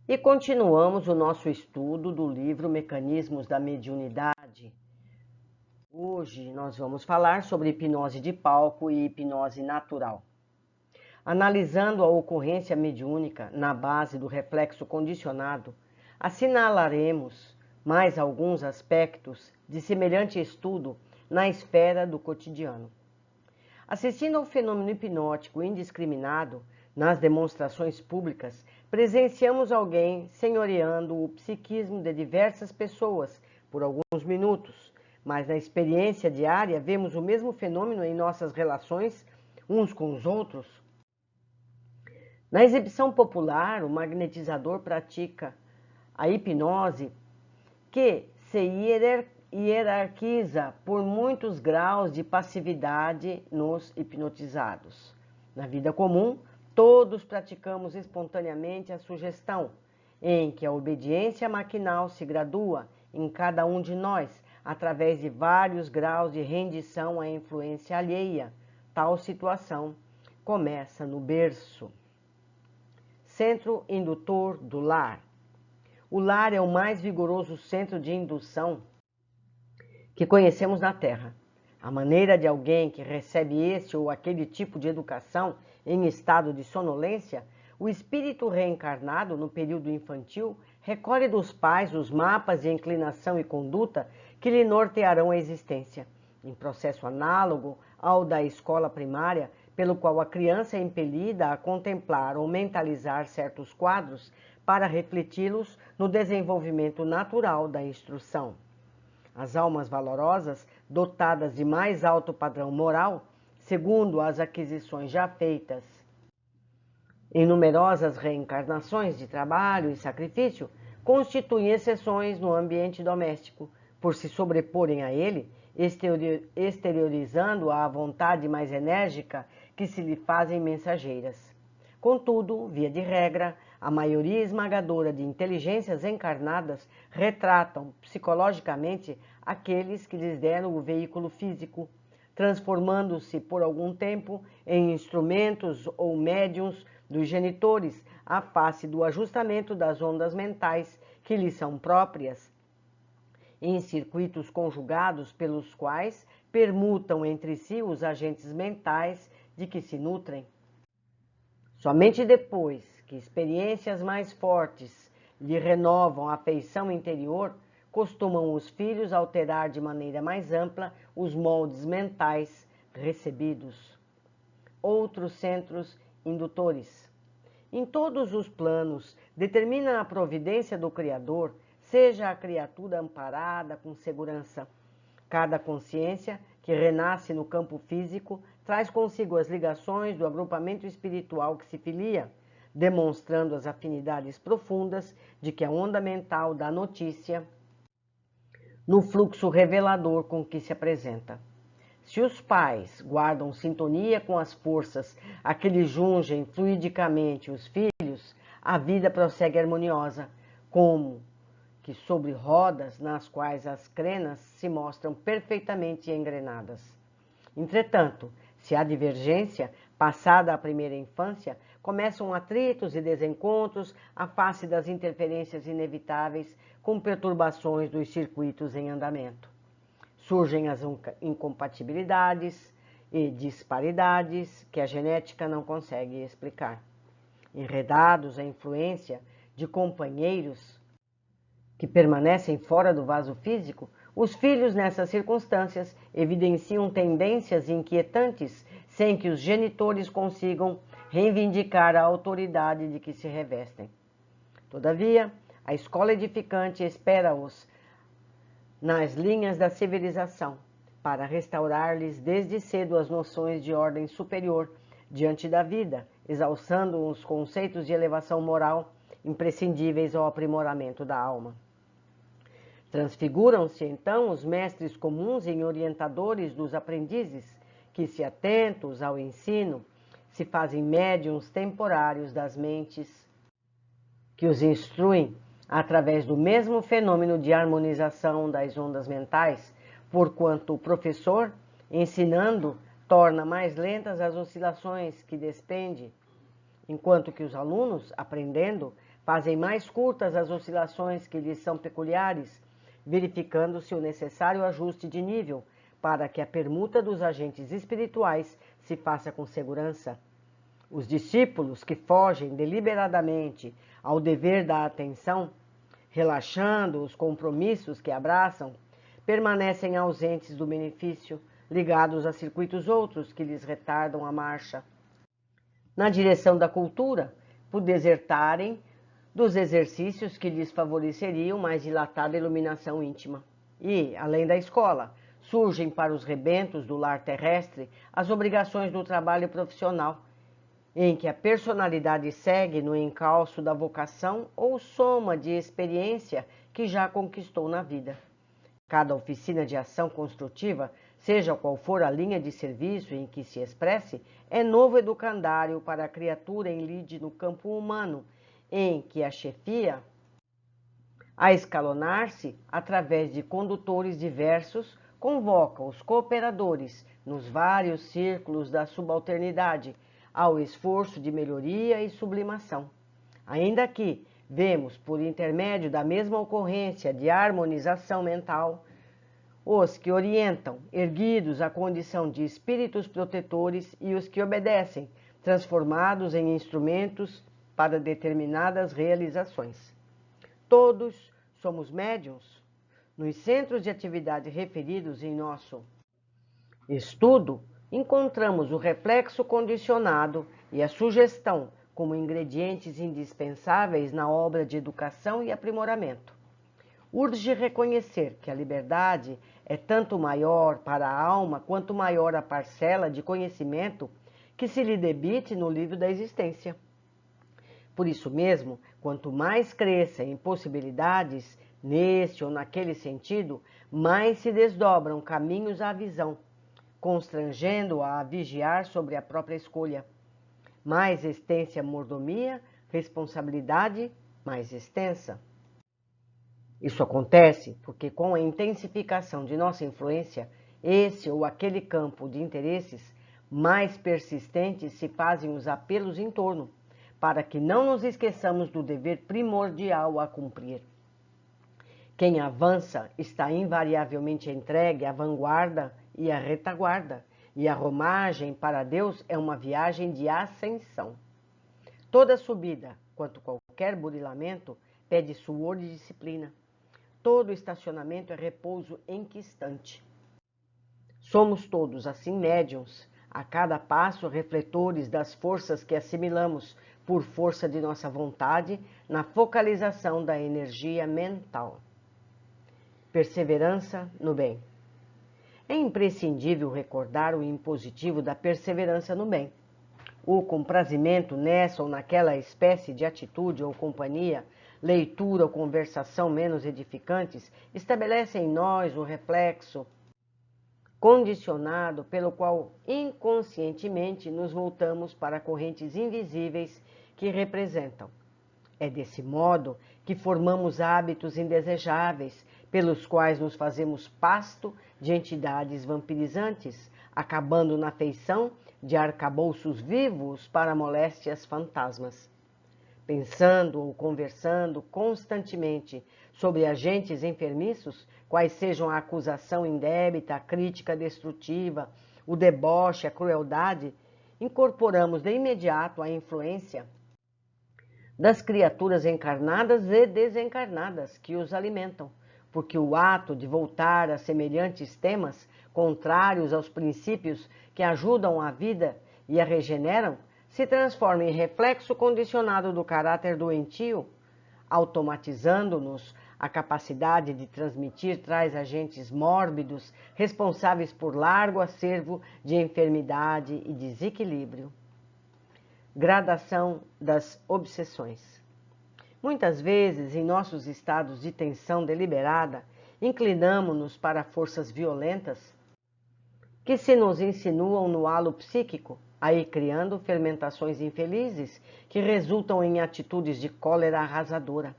E continuamos o nosso estudo do livro Mecanismos da Mediunidade. Hoje nós vamos falar sobre hipnose de palco e hipnose natural. Analisando a ocorrência mediúnica na base do reflexo condicionado, assinalaremos mais alguns aspectos de semelhante estudo na esfera do cotidiano. Assistindo ao fenômeno hipnótico indiscriminado, nas demonstrações públicas, presenciamos alguém senhoreando o psiquismo de diversas pessoas por alguns minutos, mas na experiência diária vemos o mesmo fenômeno em nossas relações uns com os outros. Na exibição popular, o magnetizador pratica a hipnose que se hierarquiza por muitos graus de passividade nos hipnotizados. Na vida comum, todos praticamos espontaneamente a sugestão, em que a obediência maquinal se gradua em cada um de nós, através de vários graus de rendição à influência alheia. Tal situação começa no berço. Centro indutor do lar. O lar é o mais vigoroso centro de indução que conhecemos na Terra. A maneira de alguém que recebe este ou aquele tipo de educação em estado de sonolência, o espírito reencarnado no período infantil recolhe dos pais os mapas de inclinação e conduta que lhe nortearão a existência, em processo análogo ao da escola primária, pelo qual a criança é impelida a contemplar ou mentalizar certos quadros para refleti-los no desenvolvimento natural da instrução. As almas valorosas, dotadas de mais alto padrão moral, segundo as aquisições já feitas em numerosas reencarnações de trabalho e sacrifício, constituem exceções no ambiente doméstico, por se sobreporem a ele, exteriorizando a vontade mais enérgica que se lhe fazem mensageiras. Contudo, via de regra, a maioria esmagadora de inteligências encarnadas retratam psicologicamente aqueles que lhes deram o veículo físico, transformando-se por algum tempo em instrumentos ou médiums dos genitores, à face do ajustamento das ondas mentais que lhes são próprias, em circuitos conjugados pelos quais permutam entre si os agentes mentais de que se nutrem. Somente depois que experiências mais fortes lhe renovam a afeição interior, costumam os filhos alterar de maneira mais ampla os moldes mentais recebidos. Outros centros indutores. Em todos os planos, determina a providência do Criador, seja a criatura amparada com segurança. Cada consciência que renasce no campo físico traz consigo as ligações do agrupamento espiritual que se filia, demonstrando as afinidades profundas de que a onda mental dá notícia no fluxo revelador com que se apresenta. Se os pais guardam sintonia com as forças a que lhes jungem fluidicamente os filhos, a vida prossegue harmoniosa, como que sobre rodas nas quais as crenas se mostram perfeitamente engrenadas. Entretanto, se há divergência, passada a primeira infância, começam atritos e desencontros à face das interferências inevitáveis com perturbações dos circuitos em andamento. Surgem as incompatibilidades e disparidades que a genética não consegue explicar. Enredados à influência de companheiros que permanecem fora do vaso físico, os filhos nessas circunstâncias evidenciam tendências inquietantes sem que os genitores consigam reivindicar a autoridade de que se revestem. Todavia, a escola edificante espera-os nas linhas da civilização, para restaurar-lhes desde cedo as noções de ordem superior diante da vida, exalçando os conceitos de elevação moral imprescindíveis ao aprimoramento da alma. Transfiguram-se, então, os mestres comuns em orientadores dos aprendizes, que, se atentos ao ensino, se fazem médiuns temporários das mentes que os instruem através do mesmo fenômeno de harmonização das ondas mentais, porquanto o professor, ensinando, torna mais lentas as oscilações que despende, enquanto que os alunos, aprendendo, fazem mais curtas as oscilações que lhes são peculiares, verificando-se o necessário ajuste de nível para que a permuta dos agentes espirituais se faça com segurança. Os discípulos que fogem deliberadamente ao dever da atenção, relaxando os compromissos que abraçam, permanecem ausentes do benefício, ligados a circuitos outros que lhes retardam a marcha. Na direção da cultura, por desertarem dos exercícios que lhes favoreceriam mais dilatada iluminação íntima. E, além da escola, surgem para os rebentos do lar terrestre as obrigações do trabalho profissional, em que a personalidade segue no encalço da vocação ou soma de experiência que já conquistou na vida. Cada oficina de ação construtiva, seja qual for a linha de serviço em que se expresse, é novo educandário para a criatura em lide no campo humano, em que a chefia, a escalonar-se através de condutores diversos, convoca os cooperadores nos vários círculos da subalternidade ao esforço de melhoria e sublimação. Ainda que vemos, por intermédio da mesma ocorrência de harmonização mental, os que orientam, erguidos à condição de espíritos protetores, e os que obedecem, transformados em instrumentos para determinadas realizações. Todos somos médiuns. Nos centros de atividade referidos em nosso estudo, encontramos o reflexo condicionado e a sugestão como ingredientes indispensáveis na obra de educação e aprimoramento. Urge reconhecer que a liberdade é tanto maior para a alma quanto maior a parcela de conhecimento que se lhe debite no livro da existência. Por isso mesmo, quanto mais cresça em possibilidades, neste ou naquele sentido, mais se desdobram caminhos à visão, constrangendo-a a vigiar sobre a própria escolha. Mais extensa mordomia, responsabilidade mais extensa. Isso acontece porque, com a intensificação de nossa influência, esse ou aquele campo de interesses, mais persistentes se fazem os apelos em torno, para que não nos esqueçamos do dever primordial a cumprir. Quem avança está invariavelmente entregue à vanguarda e à retaguarda, e a romagem para Deus é uma viagem de ascensão. Toda subida, quanto qualquer burilamento, pede suor e disciplina. Todo estacionamento é repouso enquistante. Somos todos, assim, médiuns, a cada passo refletores das forças que assimilamos por força de nossa vontade na focalização da energia mental. Perseverança no bem. É imprescindível recordar o impositivo da perseverança no bem. O comprazimento nessa ou naquela espécie de atitude ou companhia, leitura ou conversação menos edificantes, estabelece em nós um reflexo condicionado pelo qual inconscientemente nos voltamos para correntes invisíveis que representam. É desse modo que formamos hábitos indesejáveis, pelos quais nos fazemos pasto de entidades vampirizantes, acabando na feição de arcabouços vivos para moléstias fantasmas. Pensando ou conversando constantemente sobre agentes enfermiços, quais sejam a acusação indébita, a crítica destrutiva, o deboche, a crueldade, incorporamos de imediato a influência das criaturas encarnadas e desencarnadas que os alimentam, porque o ato de voltar a semelhantes temas, contrários aos princípios que ajudam a vida e a regeneram, se transforma em reflexo condicionado do caráter doentio, automatizando-nos a capacidade de transmitir tais agentes mórbidos, responsáveis por largo acervo de enfermidade e desequilíbrio. Gradação das obsessões. Muitas vezes, em nossos estados de tensão deliberada, inclinamo-nos para forças violentas que se nos insinuam no halo psíquico, aí criando fermentações infelizes que resultam em atitudes de cólera arrasadora,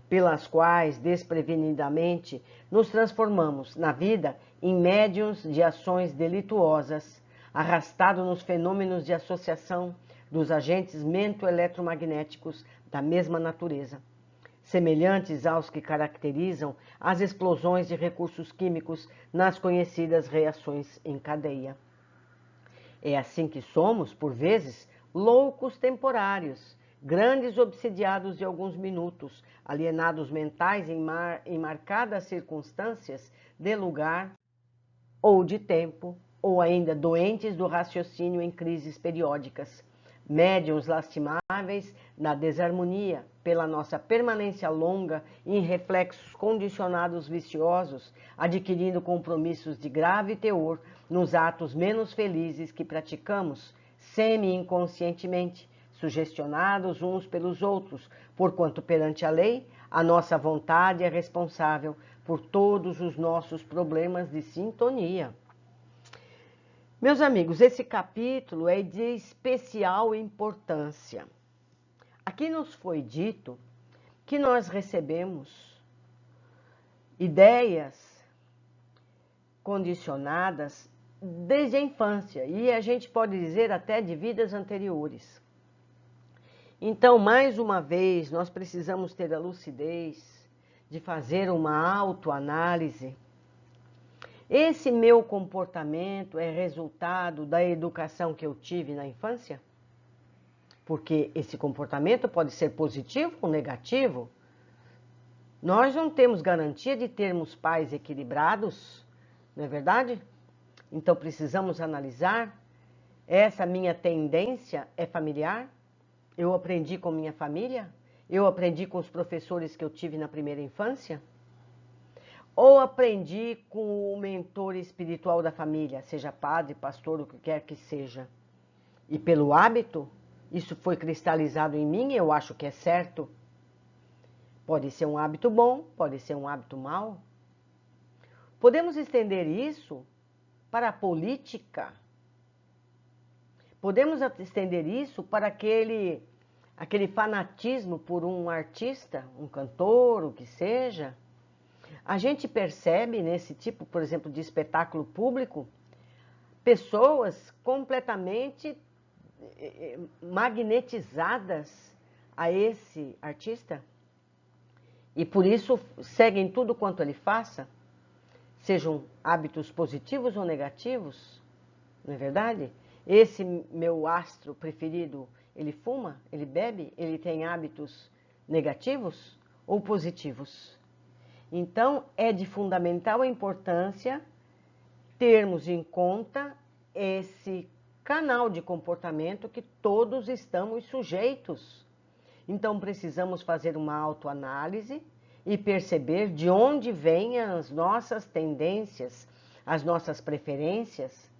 pelas quais, desprevenidamente, nos transformamos, na vida, em médiuns de ações delituosas, arrastados nos fenômenos de associação, dos agentes mento-eletromagnéticos da mesma natureza, semelhantes aos que caracterizam as explosões de recursos químicos nas conhecidas reações em cadeia. É assim que somos, por vezes, loucos temporários, grandes obsidiados de alguns minutos, alienados mentais em marcadas circunstâncias de lugar ou de tempo, ou ainda doentes do raciocínio em crises periódicas, médiuns lastimáveis na desarmonia pela nossa permanência longa em reflexos condicionados viciosos, adquirindo compromissos de grave teor nos atos menos felizes que praticamos, semi-inconscientemente, sugestionados uns pelos outros, porquanto perante a lei, a nossa vontade é responsável por todos os nossos problemas de sintonia. Meus amigos, esse capítulo é de especial importância. Aqui nos foi dito que nós recebemos ideias condicionadas desde a infância, e a gente pode dizer até de vidas anteriores. Então, mais uma vez, nós precisamos ter a lucidez de fazer uma autoanálise. Esse meu comportamento é resultado da educação que eu tive na infância? Porque esse comportamento pode ser positivo ou negativo. Nós não temos garantia de termos pais equilibrados, não é verdade? Então precisamos analisar, essa minha tendência é familiar? Eu aprendi com minha família? Eu aprendi com os professores que eu tive na primeira infância? Ou aprendi com o mentor espiritual da família, seja padre, pastor, o que quer que seja? E pelo hábito, isso foi cristalizado em mim, eu acho que é certo. Pode ser um hábito bom, pode ser um hábito mau. Podemos estender isso para a política. Podemos estender isso para aquele fanatismo por um artista, um cantor, o que seja. A gente percebe nesse tipo, por exemplo, de espetáculo público, pessoas completamente magnetizadas a esse artista e por isso seguem tudo quanto ele faça, sejam hábitos positivos ou negativos, não é verdade? Esse meu astro preferido, ele fuma, ele bebe, ele tem hábitos negativos ou positivos? Então, é de fundamental importância termos em conta esse canal de comportamento que todos estamos sujeitos. Então, precisamos fazer uma autoanálise e perceber de onde vêm as nossas tendências, as nossas preferências,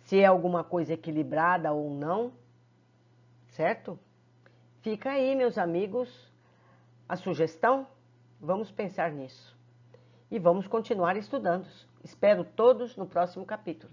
se é alguma coisa equilibrada ou não, certo? Fica aí, meus amigos, a sugestão. Vamos pensar nisso. E vamos continuar estudando. Espero todos no próximo capítulo.